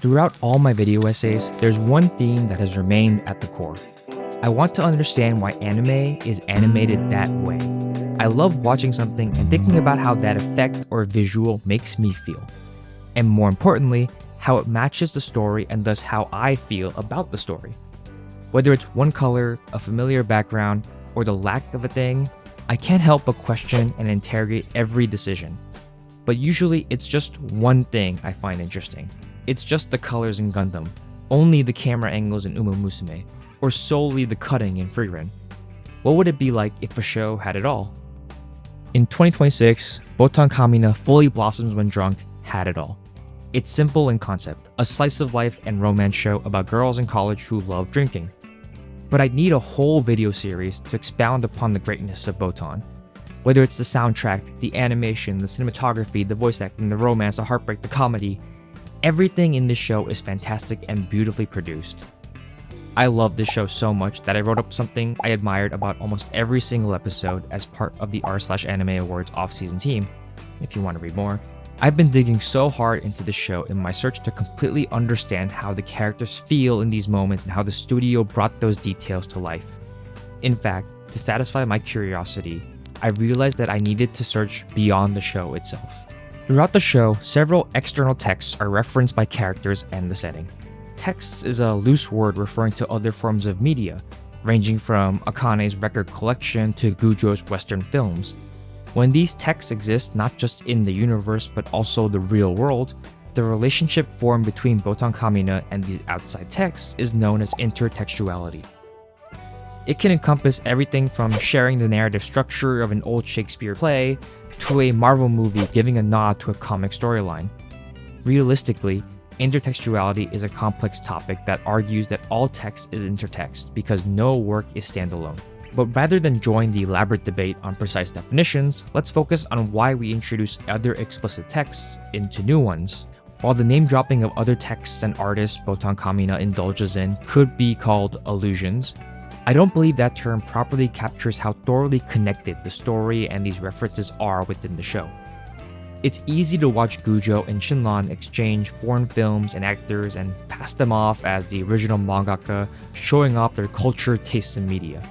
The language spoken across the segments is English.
Throughout all my video essays, there's one theme that has remained at the core. I want to understand why anime is animated that way. I love watching something and thinking about how that effect or visual makes me feel. And more importantly, how it matches the story and thus how I feel about the story. Whether it's one color, a familiar background, or the lack of a thing, I can't help but question and interrogate every decision. But usually it's just one thing I find interesting. It's just the colors in Gundam, only the camera angles in Uma Musume, or solely the cutting in Frieren. What would it be like if a show had it all? In 2026, Botan Kamiina Fully Blossoms When Drunk had it all. It's simple in concept, a slice of life and romance show about girls in college who love drinking. But I'd need a whole video series to expound upon the greatness of Botan. Whether it's the soundtrack, the animation, the cinematography, the voice acting, the romance, the heartbreak, the comedy, everything in this show is fantastic and beautifully produced. I love this show so much that I wrote up something I admired about almost every single episode as part of the r/Anime Awards off-season team, if you want to read more. I've been digging so hard into this show in my search to completely understand how the characters feel in these moments and how the studio brought those details to life. In fact, to satisfy my curiosity, I realized that I needed to search beyond the show itself. Throughout the show, several external texts are referenced by characters and the setting. Texts is a loose word referring to other forms of media, ranging from Akane's record collection to Gujo's Western films. When these texts exist not just in the universe but also the real world, the relationship formed between Botan Kamiina and these outside texts is known as intertextuality. It can encompass everything from sharing the narrative structure of an old Shakespeare play to a Marvel movie giving a nod to a comic storyline. Realistically, intertextuality is a complex topic that argues that all text is intertext because no work is standalone. But rather than join the elaborate debate on precise definitions, let's focus on why we introduce other explicit texts into new ones. While the name dropping of other texts and artists Botan Kamiina indulges in could be called allusions, I don't believe that term properly captures how thoroughly connected the story and these references are within the show. It's easy to watch Gujo and Shinlan exchange foreign films and actors and pass them off as the original mangaka, showing off their culture, tastes, and media.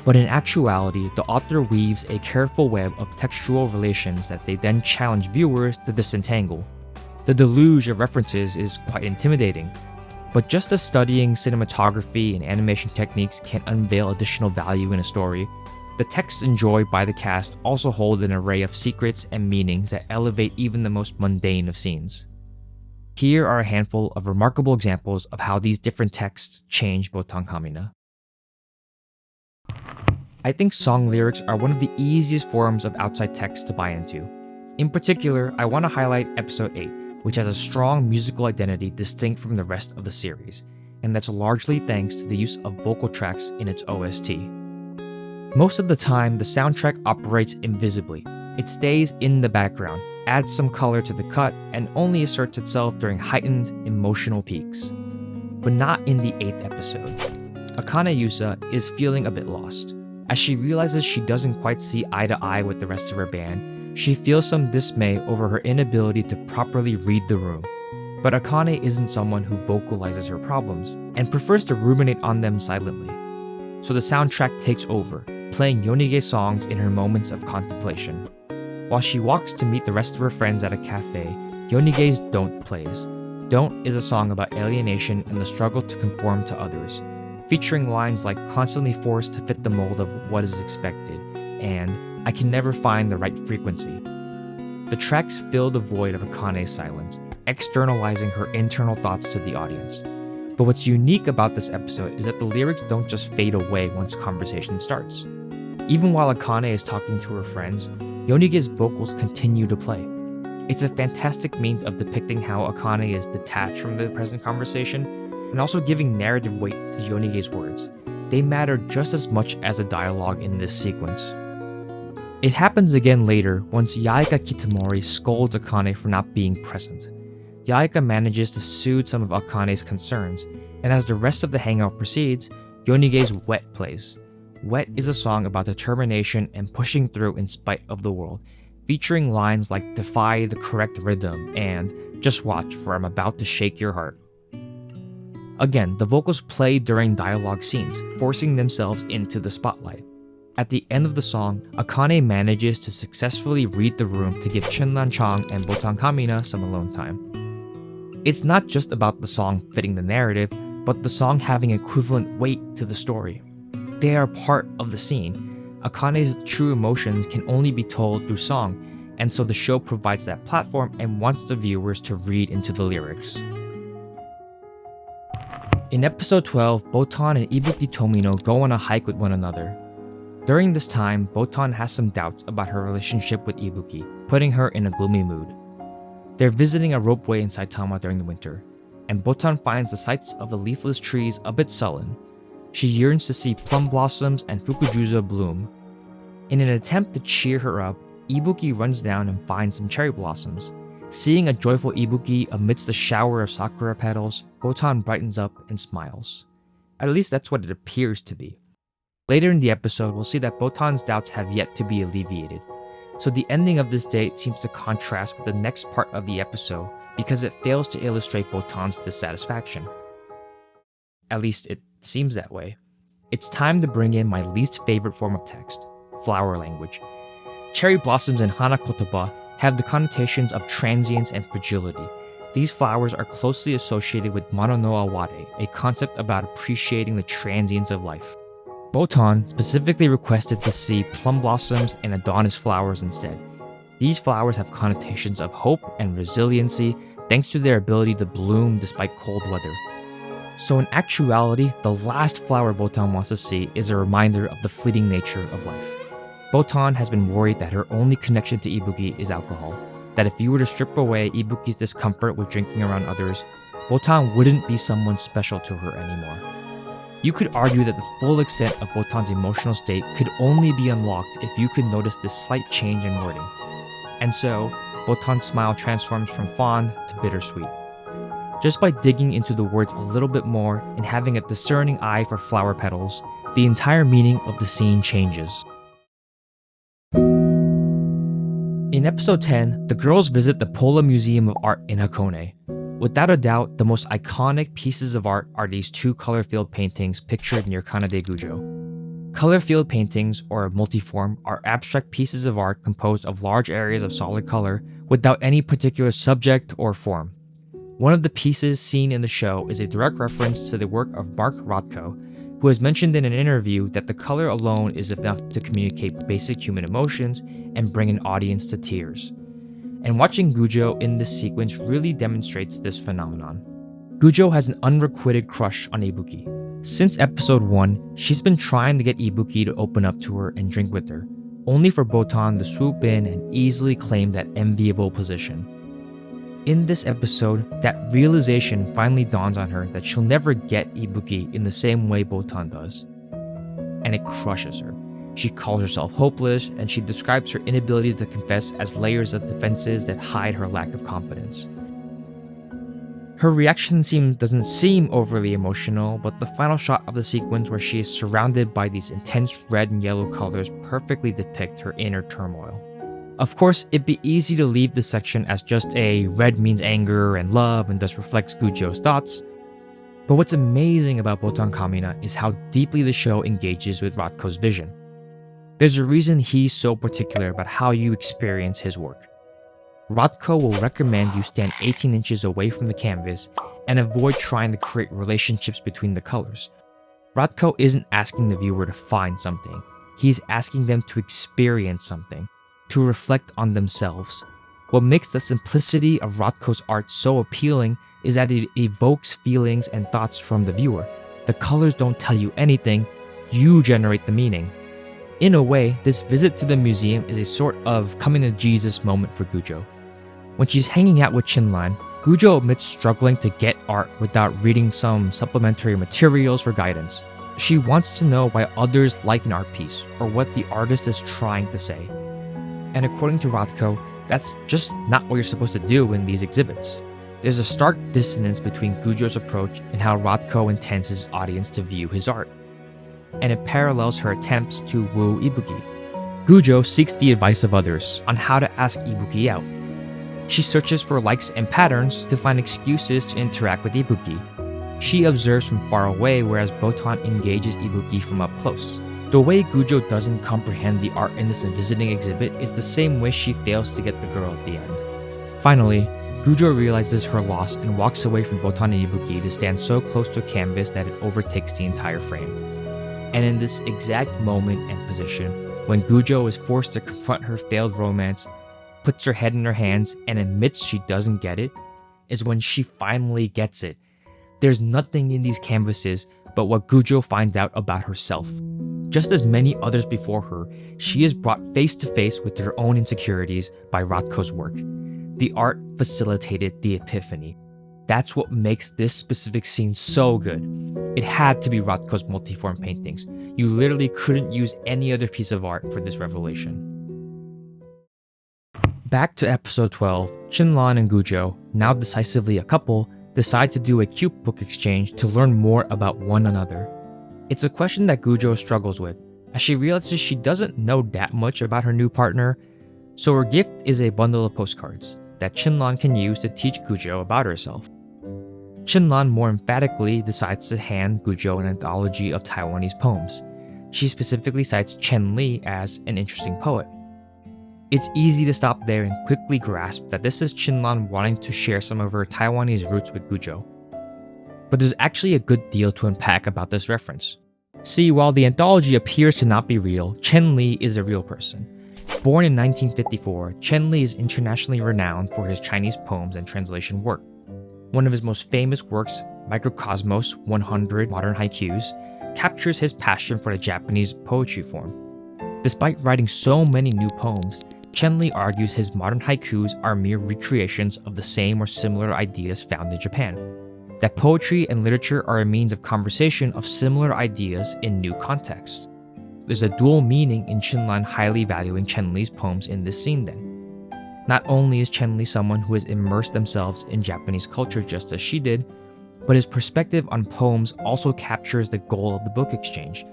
But in actuality, the author weaves a careful web of textual relations that they then challenge viewers to disentangle. The deluge of references is quite intimidating, but just as studying cinematography and animation techniques can unveil additional value in a story, the texts enjoyed by the cast also hold an array of secrets and meanings that elevate even the most mundane of scenes. Here are a handful of remarkable examples of how these different texts change Botan Kamiina. I think song lyrics are one of the easiest forms of outside text to buy into. In particular, I want to highlight episode 8, which has a strong musical identity distinct from the rest of the series, and that's largely thanks to the use of vocal tracks in its OST. Most of the time, the soundtrack operates invisibly. It stays in the background, adds some color to the cut, and only asserts itself during heightened emotional peaks. But not in the 8th episode. Akane Yusa is feeling a bit lost. As she realizes she doesn't quite see eye to eye with the rest of her band, she feels some dismay over her inability to properly read the room. But Akane isn't someone who vocalizes her problems, and prefers to ruminate on them silently. So the soundtrack takes over, playing Yonige songs in her moments of contemplation. While she walks to meet the rest of her friends at a cafe, Yonige's Don't plays. Don't is a song about alienation and the struggle to conform to others, featuring lines like constantly forced to fit the mold of what is expected, and I can never find the right frequency. The tracks fill the void of Akane's silence, externalizing her internal thoughts to the audience. But what's unique about this episode is that the lyrics don't just fade away once conversation starts. Even while Akane is talking to her friends, Yonige's vocals continue to play. It's a fantastic means of depicting how Akane is detached from the present conversation, and also giving narrative weight to Yonige's words. They matter just as much as the dialogue in this sequence. It happens again later once Yaika Kitamori scolds Akane for not being present. Yaika manages to soothe some of Akane's concerns, and as the rest of the hangout proceeds, Yonige's Wet plays. Wet is a song about determination and pushing through in spite of the world, featuring lines like "Defy the correct rhythm" and "Just watch, for I'm about to shake your heart." Again, the vocals play during dialogue scenes, forcing themselves into the spotlight. At the end of the song, Akane manages to successfully read the room to give Chenlan Chang and Botan Kamiina some alone time. It's not just about the song fitting the narrative, but the song having equivalent weight to the story. They are part of the scene. Akane's true emotions can only be told through song, and so the show provides that platform and wants the viewers to read into the lyrics. In episode 12, Botan and Ibuki Tomino go on a hike with one another. During this time, Botan has some doubts about her relationship with Ibuki, putting her in a gloomy mood. They're visiting a ropeway in Saitama during the winter, and Botan finds the sights of the leafless trees a bit sullen. She yearns to see plum blossoms and fukujuzo bloom. In an attempt to cheer her up, Ibuki runs down and finds some cherry blossoms. Seeing a joyful Ibuki amidst the shower of sakura petals, Botan brightens up and smiles. At least that's what it appears to be. Later in the episode, we'll see that Botan's doubts have yet to be alleviated. So the ending of this date seems to contrast with the next part of the episode because it fails to illustrate Botan's dissatisfaction. At least it seems that way. It's time to bring in my least favorite form of text, flower language. Cherry blossoms in Hanakotoba have the connotations of transience and fragility. These flowers are closely associated with mono no aware, a concept about appreciating the transience of life. Botan specifically requested to see plum blossoms and Adonis flowers instead. These flowers have connotations of hope and resiliency thanks to their ability to bloom despite cold weather. So in actuality, the last flower Botan wants to see is a reminder of the fleeting nature of life. Botan has been worried that her only connection to Ibuki is alcohol, that if you were to strip away Ibuki's discomfort with drinking around others, Botan wouldn't be someone special to her anymore. You could argue that the full extent of Botan's emotional state could only be unlocked if you could notice this slight change in wording. And so, Botan's smile transforms from fond to bittersweet. Just by digging into the words a little bit more and having a discerning eye for flower petals, the entire meaning of the scene changes. In episode 10, the girls visit the Pola Museum of Art in Hakone. Without a doubt, the most iconic pieces of art are these two color-filled paintings pictured near Kanade Gujo. Color-filled paintings, or multiform, are abstract pieces of art composed of large areas of solid color without any particular subject or form. One of the pieces seen in the show is a direct reference to the work of Mark Rothko, who has mentioned in an interview that the color alone is enough to communicate basic human emotions and bring an audience to tears. And watching Gujo in this sequence really demonstrates this phenomenon. Gujo has an unrequited crush on Ibuki. Since episode 1, she's been trying to get Ibuki to open up to her and drink with her, only for Botan to swoop in and easily claim that enviable position. In this episode, that realization finally dawns on her that she'll never get Ibuki in the same way Botan does. And it crushes her. She calls herself hopeless, and she describes her inability to confess as layers of defenses that hide her lack of confidence. Her reaction doesn't seem overly emotional, but the final shot of the sequence where she is surrounded by these intense red and yellow colors perfectly depict her inner turmoil. Of course, it'd be easy to leave this section as just a red means anger and love and thus reflects Gujo's thoughts. But what's amazing about Botan Kamiina is how deeply the show engages with Rothko's vision. There's a reason he's so particular about how you experience his work. Rothko will recommend you stand 18 inches away from the canvas and avoid trying to create relationships between the colors. Rothko isn't asking the viewer to find something, he's asking them to experience something, to reflect on themselves. What makes the simplicity of Rothko's art so appealing is that it evokes feelings and thoughts from the viewer. The colors don't tell you anything, you generate the meaning. In a way, this visit to the museum is a sort of coming to Jesus moment for Gujo. When she's hanging out with Chinlan, Gujo admits struggling to get art without reading some supplementary materials for guidance. She wants to know why others like an art piece, or what the artist is trying to say. And according to Rothko, that's just not what you're supposed to do in these exhibits. There's a stark dissonance between Gujo's approach and how Rothko intends his audience to view his art. And it parallels her attempts to woo Ibuki. Gujo seeks the advice of others on how to ask Ibuki out. She searches for likes and patterns to find excuses to interact with Ibuki. She observes from far away, whereas Botan engages Ibuki from up close. The way Gujo doesn't comprehend the art in this visiting exhibit is the same way she fails to get the girl at the end. Finally, Gujo realizes her loss and walks away from Botan and Ibuki to stand so close to a canvas that it overtakes the entire frame. And in this exact moment and position, when Gujo is forced to confront her failed romance, puts her head in her hands, and admits she doesn't get it, is when she finally gets it. There's nothing in these canvases but what Gujo finds out about herself. Just as many others before her, she is brought face to face with her own insecurities by Rothko's work. The art facilitated the epiphany. That's what makes this specific scene so good. It had to be Rothko's multiform paintings. You literally couldn't use any other piece of art for this revelation. Back to episode 12, Chinlan and Gujo, now decisively a couple, decide to do a cute book exchange to learn more about one another. It's a question that Gujo struggles with, as she realizes she doesn't know that much about her new partner, so her gift is a bundle of postcards that Chinlan can use to teach Gujo about herself. Chinlan more emphatically decides to hand Gujo an anthology of Taiwanese poems. She specifically cites Chen Li as an interesting poet. It's easy to stop there and quickly grasp that this is Chinlan wanting to share some of her Taiwanese roots with Gujo. But there's actually a good deal to unpack about this reference. See, while the anthology appears to not be real, Chen Li is a real person. Born in 1954, Chen Li is internationally renowned for his Chinese poems and translation work. One of his most famous works, Microcosmos 100 Modern Haikus, captures his passion for the Japanese poetry form. Despite writing so many new poems, Chen Li argues his modern haikus are mere recreations of the same or similar ideas found in Japan. That poetry and literature are a means of conversation of similar ideas in new contexts. There's a dual meaning in Chinlan highly valuing Chen Li's poems in this scene then. Not only is Chen Li someone who has immersed themselves in Japanese culture just as she did, but his perspective on poems also captures the goal of the book exchange.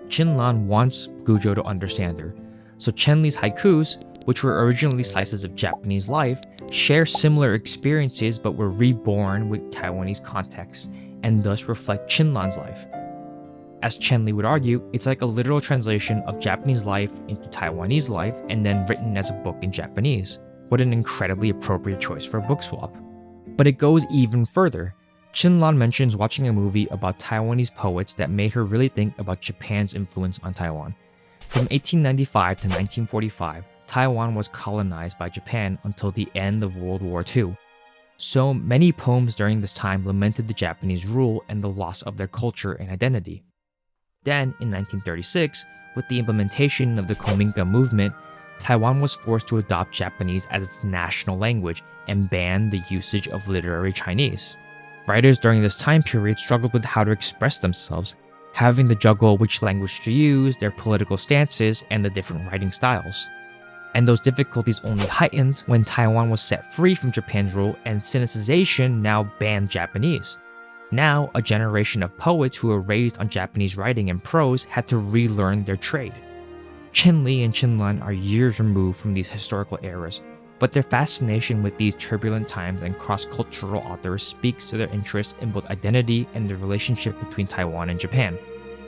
Chinlan wants Gujo to understand her, so Chen Li's haikus, which were originally slices of Japanese life, share similar experiences but were reborn with Taiwanese context and thus reflect Chinlan's life. As Chen Li would argue, it's like a literal translation of Japanese life into Taiwanese life and then written as a book in Japanese. What an incredibly appropriate choice for a book swap. But it goes even further. Chinlan mentions watching a movie about Taiwanese poets that made her really think about Japan's influence on Taiwan. From 1895 to 1945, Taiwan was colonized by Japan until the end of World War II. So many poems during this time lamented the Japanese rule and the loss of their culture and identity. Then, in 1936, with the implementation of the Kuomintang movement, Taiwan was forced to adopt Japanese as its national language and ban the usage of literary Chinese. Writers during this time period struggled with how to express themselves, having to juggle which language to use, their political stances, and the different writing styles. And those difficulties only heightened when Taiwan was set free from Japan's rule and Sinicization now banned Japanese. Now, a generation of poets who were raised on Japanese writing and prose had to relearn their trade. Chen Li and Chinlan are years removed from these historical eras, but their fascination with these turbulent times and cross-cultural authors speaks to their interest in both identity and the relationship between Taiwan and Japan.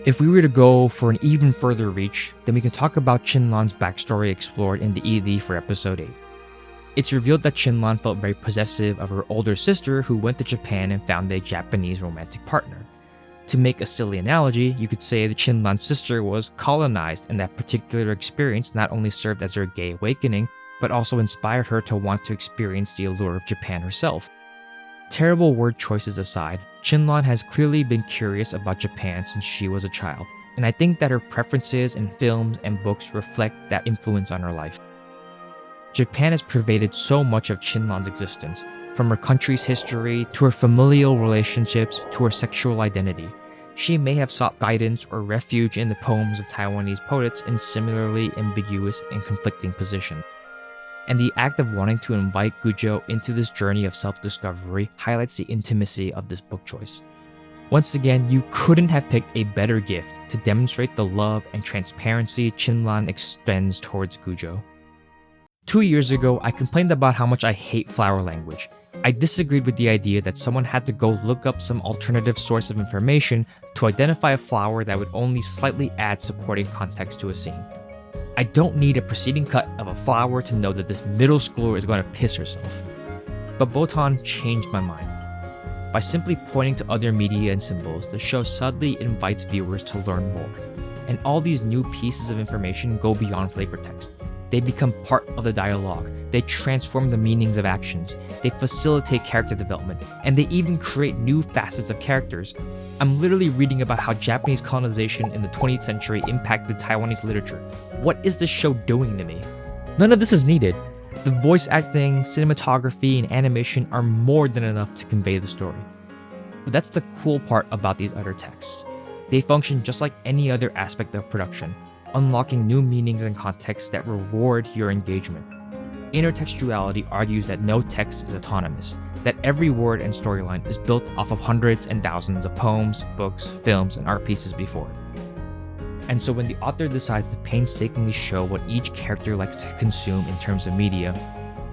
If we were to go for an even further reach, then we can talk about Chinlan's backstory explored in the ED for episode 8. It's revealed that Chinlan felt very possessive of her older sister who went to Japan and found a Japanese romantic partner. To make a silly analogy, you could say that Chinlan's sister was colonized, and that particular experience not only served as her gay awakening, but also inspired her to want to experience the allure of Japan herself. Terrible word choices aside, Chinlan has clearly been curious about Japan since she was a child, and I think that her preferences in films and books reflect that influence on her life. Japan has pervaded so much of Chinlan's existence, from her country's history to her familial relationships to her sexual identity. She may have sought guidance or refuge in the poems of Taiwanese poets in similarly ambiguous and conflicting positions. And the act of wanting to invite Gujo into this journey of self-discovery highlights the intimacy of this book choice. Once again, you couldn't have picked a better gift to demonstrate the love and transparency Chinlan extends towards Gujo. 2 years ago, I complained about how much I hate flower language. I disagreed with the idea that someone had to go look up some alternative source of information to identify a flower that would only slightly add supporting context to a scene. I don't need a preceding cut of a flower to know that this middle schooler is going to piss herself. But Botan changed my mind. By simply pointing to other media and symbols, the show subtly invites viewers to learn more. And all these new pieces of information go beyond flavor text. They become part of the dialogue, they transform the meanings of actions, they facilitate character development, and they even create new facets of characters. I'm literally reading about how Japanese colonization in the 20th century impacted Taiwanese literature. What is this show doing to me? None of this is needed. The voice acting, cinematography, and animation are more than enough to convey the story. But that's the cool part about these other texts. They function just like any other aspect of production, unlocking new meanings and contexts that reward your engagement. Intertextuality argues that no text is autonomous, that every word and storyline is built off of hundreds and thousands of poems, books, films, and art pieces before it. And so when the author decides to painstakingly show what each character likes to consume in terms of media,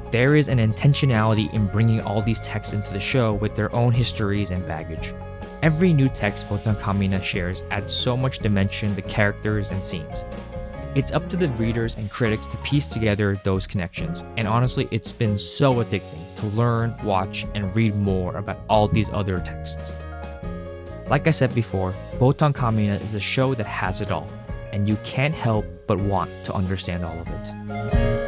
there is an intentionality in bringing all these texts into the show with their own histories and baggage. Every new text Botan Kamiina shares adds so much dimension to characters and scenes. It's up to the readers and critics to piece together those connections, and honestly, it's been so addicting to learn, watch, and read more about all these other texts. Like I said before, Botan Kamiina is a show that has it all, and you can't help but want to understand all of it.